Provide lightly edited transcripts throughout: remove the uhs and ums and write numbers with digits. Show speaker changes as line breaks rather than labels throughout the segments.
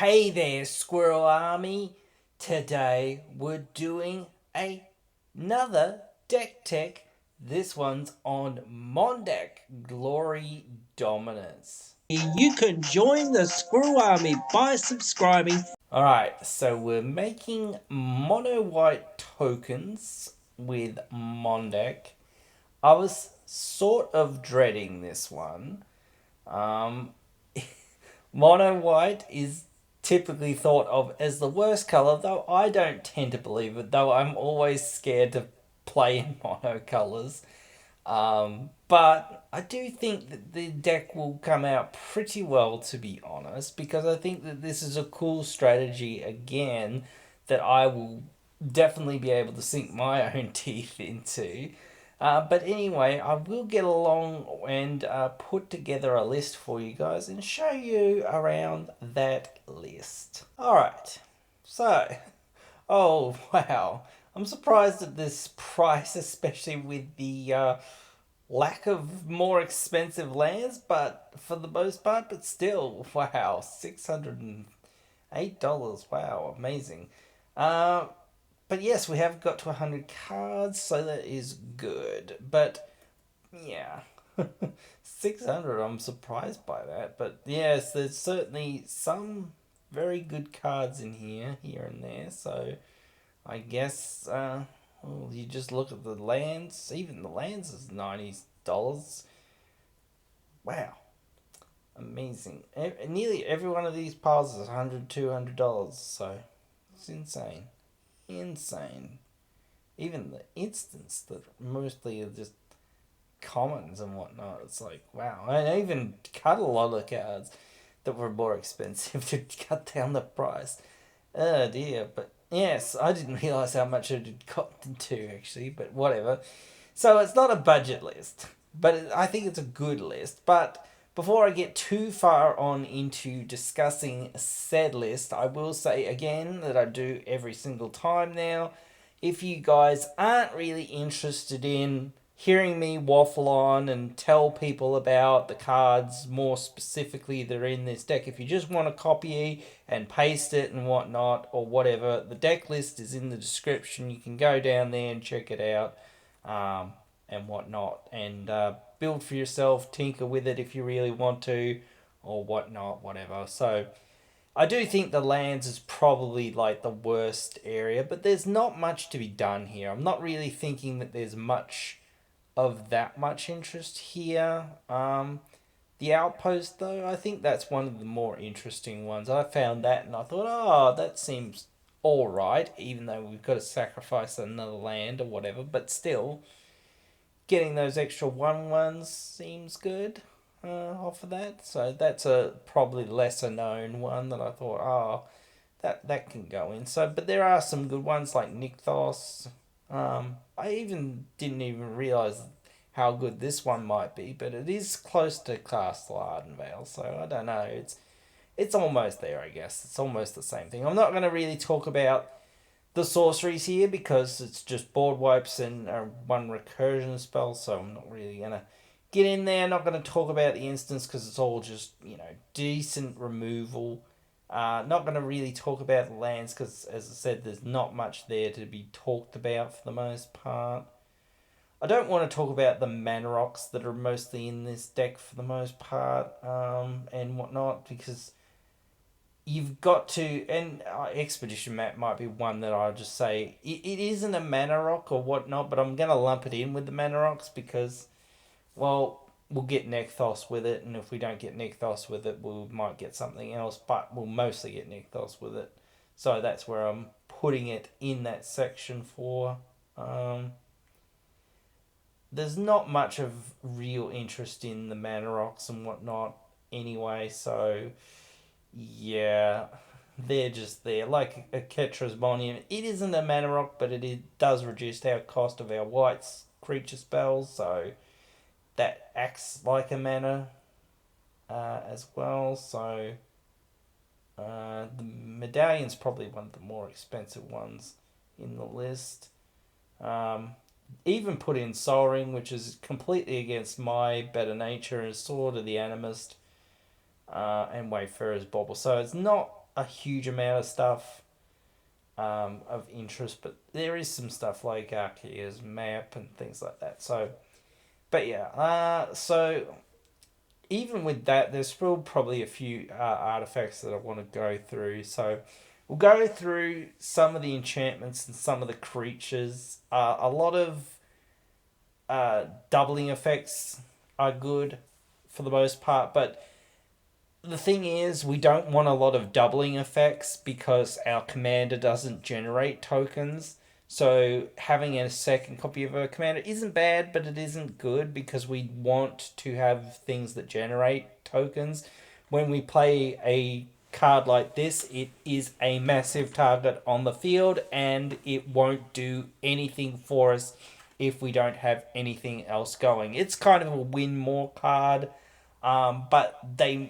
Hey there, Squirrel Army. Today we're doing another deck tech. This one's on Mondrak Glory Dominus.
You can join the Squirrel Army by subscribing.
Alright, so we're making mono white tokens with Mondrak. I was sort of dreading this one. Um, Mono white is typically thought of as the worst color, though I don't tend to believe it, though I'm always scared to play in mono colors. But I do think that the deck will come out pretty well, to be honest, because I think that this is a cool strategy again that I will definitely be able to sink my own teeth into. But anyway, I will get along and put together a list for you guys and show you around that list. Alright, so, oh wow, I'm surprised at this price, especially with the lack of more expensive lands, but for the most part, but still, wow, $608, wow, amazing. Uh, but yes, we have got to 100 cards, so that is good. But yeah, 600, I'm surprised by that. But yes, there's certainly some very good cards in here and there. So I guess well, you just look at the lands. Even the lands is $90. Wow, amazing. Nearly every one of these piles is $100, $200. So it's insane. Insane. Even the instants that mostly are just commons and whatnot. It's like, wow. I even cut a lot of cards that were more expensive to cut down the price. Oh dear. But yes, I didn't realise how much it had gotten to actually, but whatever. So it's not a budget list, but I think it's a good list. But before I get too far on into discussing said list, I will say again that I do every single time now. If you guys aren't really interested in hearing me waffle on and tell people about the cards more specifically that are in this deck, if you just want to copy and paste it and whatnot or whatever, the deck list is in the description. You can go down there and check it out and whatnot and build for yourself, tinker with it if you really want to or whatnot, whatever. So I do think the lands is probably like the worst area, but there's not much to be done here. I'm not really thinking that there's much of that much interest here. The outpost, though, I think that's one of the more interesting ones. I found that and I thought, oh, that seems all right, even though we've got to sacrifice another land or whatever. But still, getting those extra 1/1s seems good off of that. So that's a probably lesser known one that I thought, oh, that can go in. So, but there are some good ones like Nykthos. I even didn't even realize how good this one might be, but it is close to Castle Ardenvale, so I don't know. It's almost there, I guess. It's almost the same thing. I'm not going to really talk about the sorceries here because it's just board wipes and one recursion spell, so I'm not really going to get in there. Not going to talk about the instance because it's all just, decent removal. Not going to really talk about the lands because, as I said, there's not much there to be talked about for the most part. I don't want to talk about the mana rocks that are mostly in this deck for the most part and whatnot because you've got to, and Expedition Map might be one that I'll just say it isn't a mana rock or whatnot, but I'm going to lump it in with the mana rocks because, well, we'll get Nykthos with it, and if we don't get Nykthos with it, we might get something else, but we'll mostly get Nykthos with it. So that's where I'm putting it in that section for. There's not much of real interest in the mana rocks and whatnot anyway, so yeah, they're just there. Like a Ketra's Monument, it isn't a mana rock, but it does reduce our cost of our whites creature spells, so that acts like a mana as well. So the medallion's probably one of the more expensive ones in the list. Even put in Soul Ring, which is completely against my better nature, and Sword of the Animist, and Wayfarer's Bauble. So it's not a huge amount of stuff of interest, but there is some stuff like Arcea's map and things like that. So, but yeah, so even with that, there's still probably a few artifacts that I want to go through. So we'll go through some of the enchantments and some of the creatures. A lot of doubling effects are good for the most part, but the thing is, we don't want a lot of doubling effects because our commander doesn't generate tokens. So having a second copy of a commander isn't bad, but it isn't good because we want to have things that generate tokens. When we play a card like this, it is a massive target on the field and it won't do anything for us if we don't have anything else going. It's kind of a win more card, but they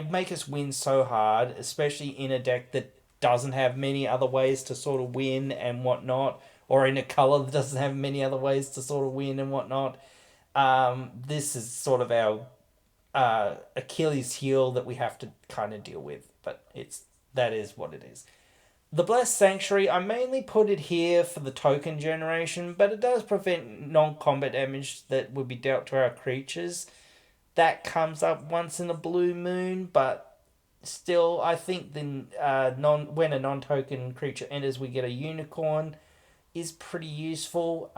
make us win so hard, especially in a deck that doesn't have many other ways to sort of win and whatnot, or in a color that doesn't have many other ways to sort of win and whatnot. This is sort of our Achilles heel that we have to kind of deal with, but that is what it is. The Blessed Sanctuary, I mainly put it here for the token generation, but it does prevent non-combat damage that would be dealt to our creatures. That comes up once in a blue moon, but still, I think when a non-token creature enters, we get a unicorn is pretty useful.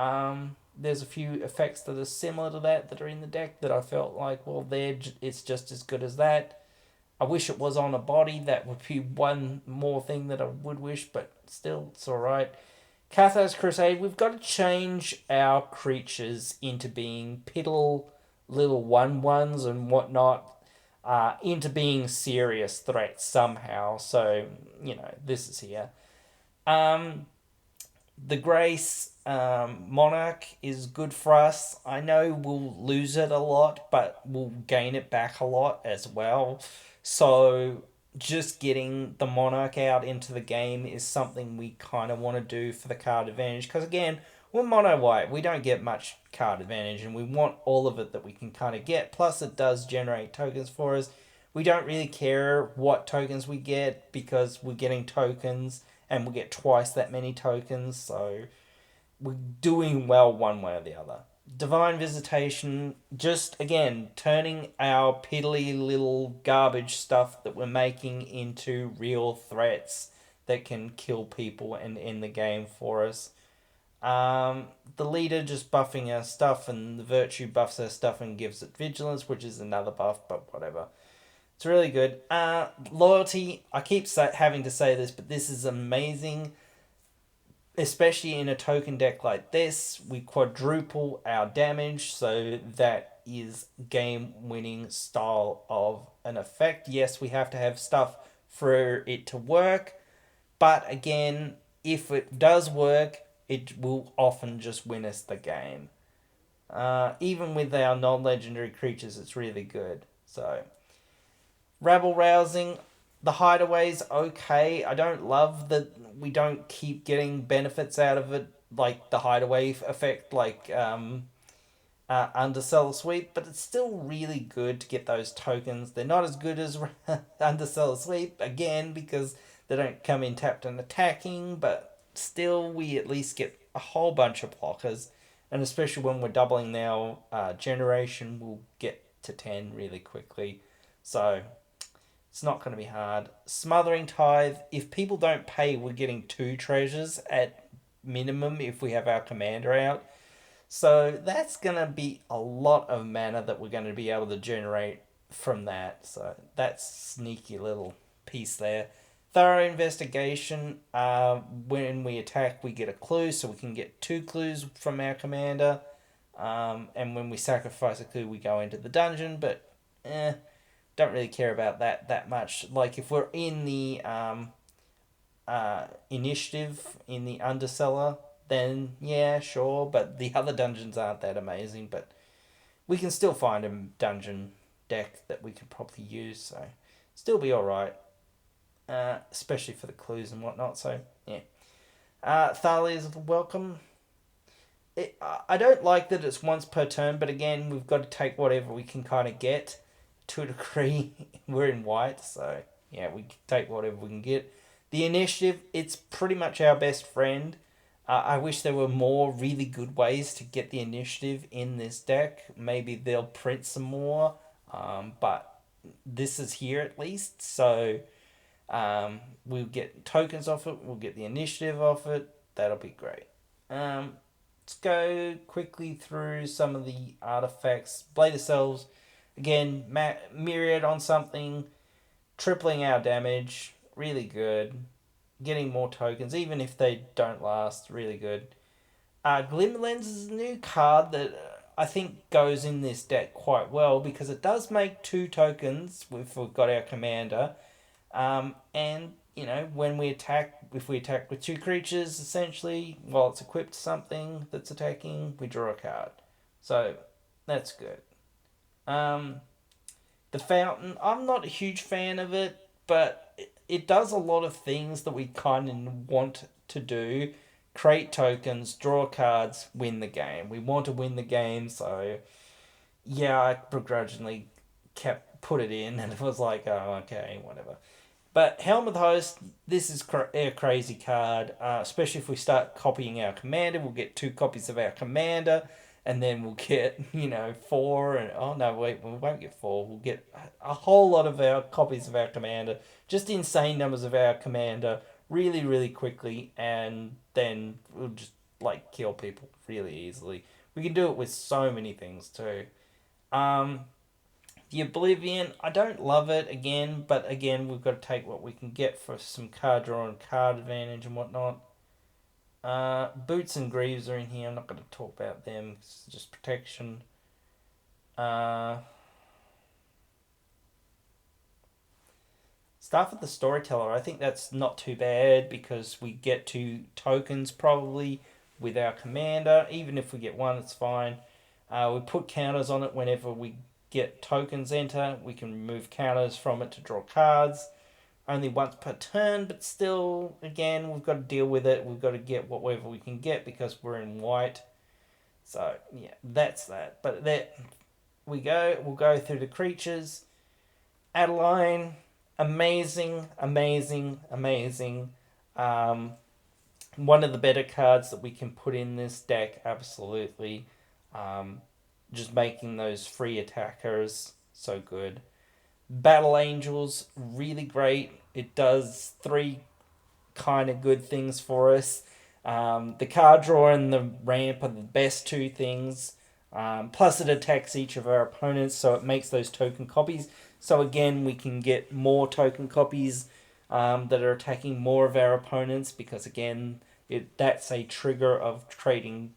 There's a few effects that are similar to that are in the deck that I felt like, well, it's just as good as that. I wish it was on a body. That would be one more thing that I would wish, but still, it's alright. Cathar's Crusade, we've got to change our creatures into being piddle little 1/1s and whatnot, into being serious threats somehow. So, this is here. The Grace Monarch is good for us. I know we'll lose it a lot, but we'll gain it back a lot as well. So just getting the Monarch out into the game is something we kind of want to do for the card advantage. Because again, we're mono white. We don't get much card advantage, and we want all of it that we can kind of get. Plus, it does generate tokens for us. We don't really care what tokens we get because we're getting tokens and we get twice that many tokens. So we're doing well one way or the other. Divine Visitation, just again, turning our piddly little garbage stuff that we're making into real threats that can kill people and end the game for us. The Leader just buffing our stuff, and the Virtue buffs our stuff and gives it Vigilance, which is another buff, but whatever. It's really good. Loyalty, I keep having to say this, but this is amazing. Especially in a token deck like this, we quadruple our damage, so that is game-winning style of an effect. Yes, we have to have stuff for it to work, but again, if it does work, it will often just win us the game. Even with our non-legendary creatures, it's really good. So, Rabble Rousing, the Hideaway's okay. I don't love that we don't keep getting benefits out of it, like the Hideaway effect, like Underseller Sweep, but it's still really good to get those tokens. They're not as good as Underseller Sweep, again, because they don't come in tapped and attacking, but still we at least get a whole bunch of blockers, and especially when we're doubling now generation, we'll get to 10 really quickly. So it's not going to be hard. Smothering Tithe, if people don't pay, we're getting 2 treasures at minimum if we have our commander out. So that's going to be a lot of mana that we're going to be able to generate from that. So that's sneaky little piece there. Thorough Investigation, when we attack we get a clue, so we can get 2 clues from our commander. And when we sacrifice a clue we go into the dungeon, but don't really care about that much. Like if we're in the initiative in the Underseller, then yeah, sure, but the other dungeons aren't that amazing, but we can still find a dungeon deck that we could probably use, so still be alright. Especially for the clues and whatnot, so yeah. Thalia's welcome. I don't like that it's once per turn, but again, we've got to take whatever we can kind of get to a degree. We're in white, so yeah, we can take whatever we can get. The initiative, it's pretty much our best friend. I wish there were more really good ways to get the initiative in this deck. Maybe they'll print some more, but this is here at least. So we'll get tokens off it. We'll get the initiative off it. That'll be great. Let's go quickly through some of the artifacts. Blade of Selves, again, Myriad on something, tripling our damage, really good. Getting more tokens, even if they don't last, really good. Glimmer Lens is a new card that I think goes in this deck quite well because it does make 2 tokens if we've got our commander. And, you know, when we attack, if we attack with 2 creatures, essentially, while it's equipped to something that's attacking, we draw a card. So, that's good. The Fountain, I'm not a huge fan of it, but it does a lot of things that we kind of want to do. Create tokens, draw cards, win the game. We want to win the game, so yeah, I begrudgingly put it in, and it was like, oh, okay, whatever. But Helm of the Host, this is a crazy card, especially if we start copying our commander. We'll get 2 copies of our commander, and then we'll get, 4, and oh no, wait, we won't get 4. We'll get a whole lot of our copies of our commander, just insane numbers of our commander, really, really quickly, and then we'll just, kill people really easily. We can do it with so many things, too. The Oblivion, I don't love it again, but again, we've got to take what we can get for some card draw and card advantage and whatnot. Boots and Greaves are in here. I'm not going to talk about them. It's just protection. Staff of the Storyteller, I think that's not too bad because we get 2 tokens probably with our commander. Even if we get 1, it's fine. We put counters on it whenever we get tokens enter. We can remove counters from it to draw cards. Only once per turn, but still, again, we've got to deal with it. We've got to get whatever we can get because we're in white. So, yeah, that's that. But there we go. We'll go through the creatures. Adeline, amazing, amazing, amazing. One of the better cards that we can put in this deck, absolutely. Just making those free attackers so good. Battle Angels, really great. It does 3 kind of good things for us. The card draw and the ramp are the best 2 things. Plus it attacks each of our opponents, so it makes those token copies. So again, we can get more token copies that are attacking more of our opponents because again, that's a trigger of trading,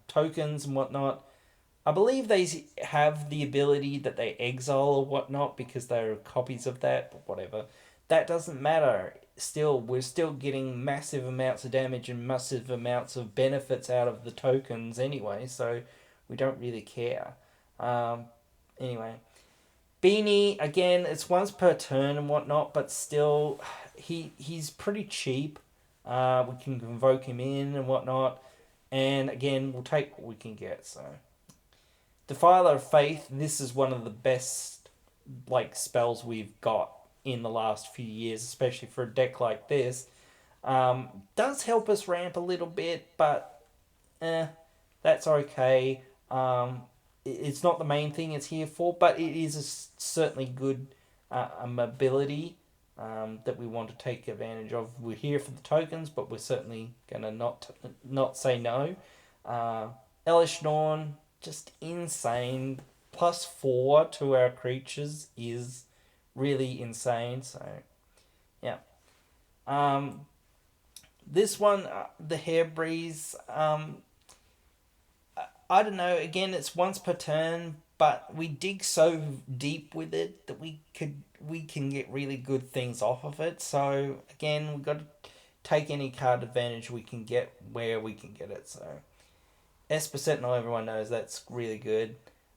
tokens and whatnot. I believe they have the ability that they exile or whatnot because they're copies of that, but whatever. That doesn't matter. Still, we're still getting massive amounts of damage and massive amounts of benefits out of the tokens anyway, so we don't really care. Anyway. Beanie, again, it's once per turn and whatnot, but still, he's pretty cheap. We can convoke him in and whatnot, and again, we'll take what we can get, so... Defiler of Faith, this is one of the best spells we've got in the last few years, especially for a deck like this. Does help us ramp a little bit, but that's okay. It's not the main thing it's here for, but it is a certainly good ability that we want to take advantage of. We're here for the tokens, but we're certainly going to not say no. Elish Norn, just insane. +4 to our creatures is really insane. So, yeah. This one, the Hair Breeze, I don't know. Again, it's once per turn, but we dig so deep with it that we can get really good things off of it. So again, we've got to take any card advantage we can get where we can get it. So Esper Sentinel, everyone knows that's really good,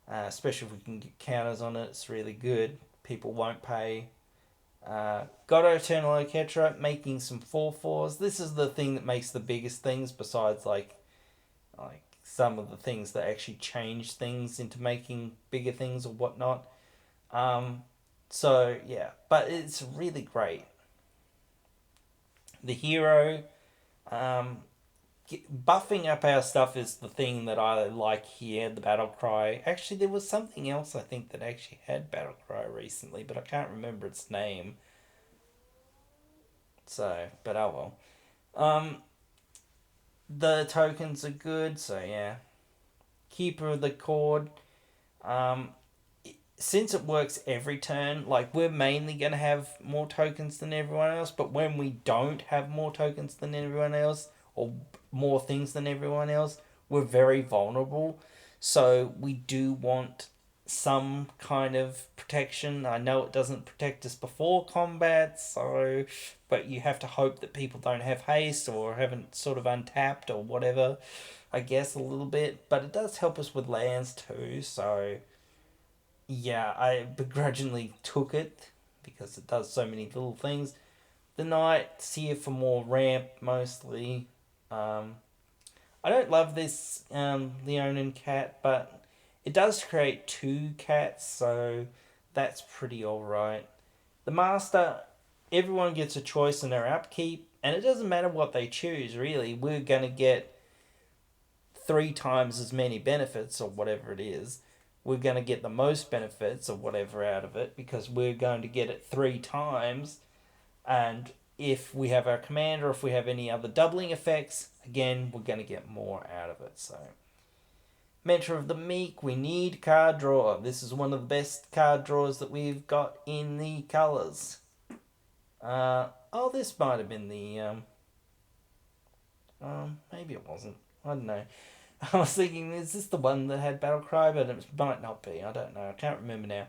especially if we can get counters on it. It's really good. People won't pay. God Eternal Oketra, making some 4/4s. This is the thing that makes the biggest things besides like some of the things that actually change things into making bigger things or whatnot. So yeah, but it's really great. The hero, um, buffing up our stuff is the thing that I like here. The battle cry. Actually, there was something else I think that actually had battle cry recently, but I can't remember its name. So, but oh well. The tokens are good. So yeah, Keeper of the Cord. Um, since it works every turn, like we're mainly gonna have more tokens than everyone else, but when we don't have more tokens than everyone else or more things than everyone else, we're very vulnerable. So we do want some kind of protection. I know it doesn't protect us before combat, so but you have to hope that people don't have haste or haven't sort of untapped or whatever, I guess a little bit, but it does help us with lands too, so yeah, I begrudgingly took it because it does so many little things. The knight's here for more ramp mostly. Um, I don't love this Leonin cat, but it does create two cats, so that's pretty alright. The master, everyone gets a choice in their upkeep, and it doesn't matter what they choose, really. We're going to get three times as many benefits or whatever it is. We're going to get the most benefits or whatever out of it because we're going to get it three times. And if we have our commander, if we have any other doubling effects, again, we're going to get more out of it. So, Mentor of the Meek, we need card draw. This is one of the best card draws that we've got in the colours. This might have been the. Maybe it wasn't. I don't know. I was thinking, is this the one that had Battle Cry? But it might not be. I don't know. I can't remember now.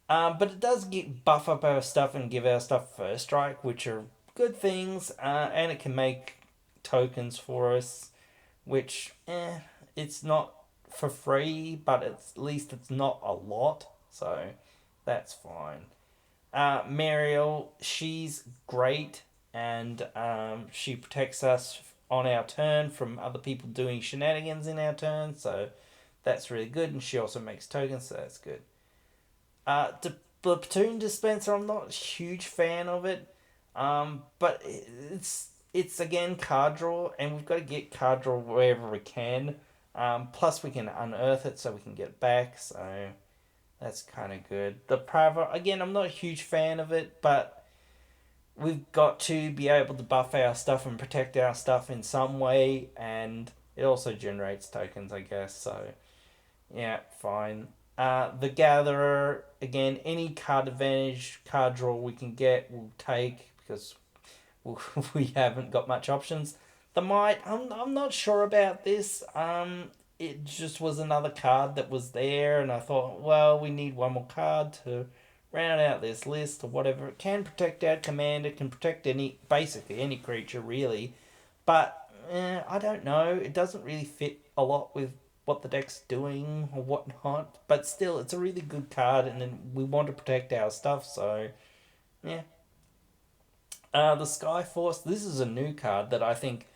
But it does buff up our stuff and give our stuff first strike, which are good things. And it can make tokens for us, which, it's not for free, but at least it's not a lot. So that's fine. Mariel, she's great, and she protects us on our turn from other people doing shenanigans in our turn, so that's really good. And she also makes tokens, so that's good. The platoon dispenser, I'm not a huge fan of it, but it's again card draw, and we've got to get card draw wherever we can. Plus, we can unearth it so we can get it back, so that's kind of good. The Prava, again, I'm not a huge fan of it, but we've got to be able to buff our stuff and protect our stuff in some way, and it also generates tokens, I guess, so yeah, fine. The Gatherer, again, any card advantage, card draw we can get, we'll take, because we haven't got much options. The Might, I'm not sure about this. It just was another card that was there, and I thought, well, we need one more card to round out this list or whatever. It can protect our commander, it can protect basically any creature really, but I don't know. It doesn't really fit a lot with what the deck's doing or whatnot. But still, it's a really good card, and then we want to protect our stuff. So yeah. The Skyforce. This is a new card that I think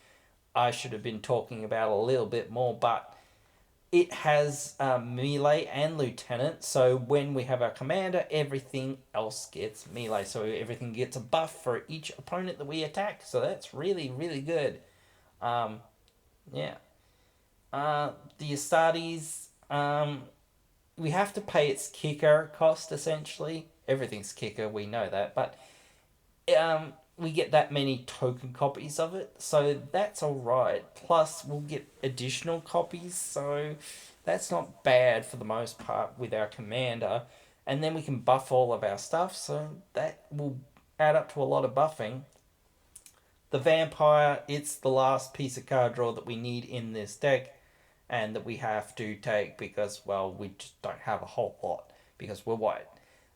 I should have been talking about a little bit more, but it has melee and lieutenant, so when we have our commander, everything else gets melee. So everything gets a buff for each opponent that we attack. So that's really, really good. Um, yeah. The Astartes, we have to pay its kicker cost, essentially. Everything's kicker, we know that, but we get that many token copies of it, so that's alright. Plus, we'll get additional copies, so that's not bad for the most part with our commander. And then we can buff all of our stuff, so that will add up to a lot of buffing. The Vampire, it's the last piece of card draw that we need in this deck, and that we have to take because, well, we just don't have a whole lot because we're white.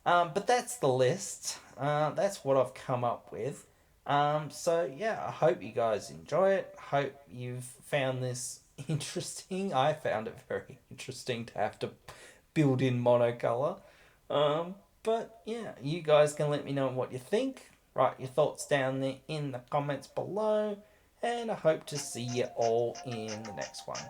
But that's the list. That's what I've come up with. So yeah, I hope you guys enjoy it. Hope you've found this interesting. I found it very interesting to have to build in monocolor. But yeah, you guys can let me know what you think. Write your thoughts down there in the comments below. And I hope to see you all in the next one.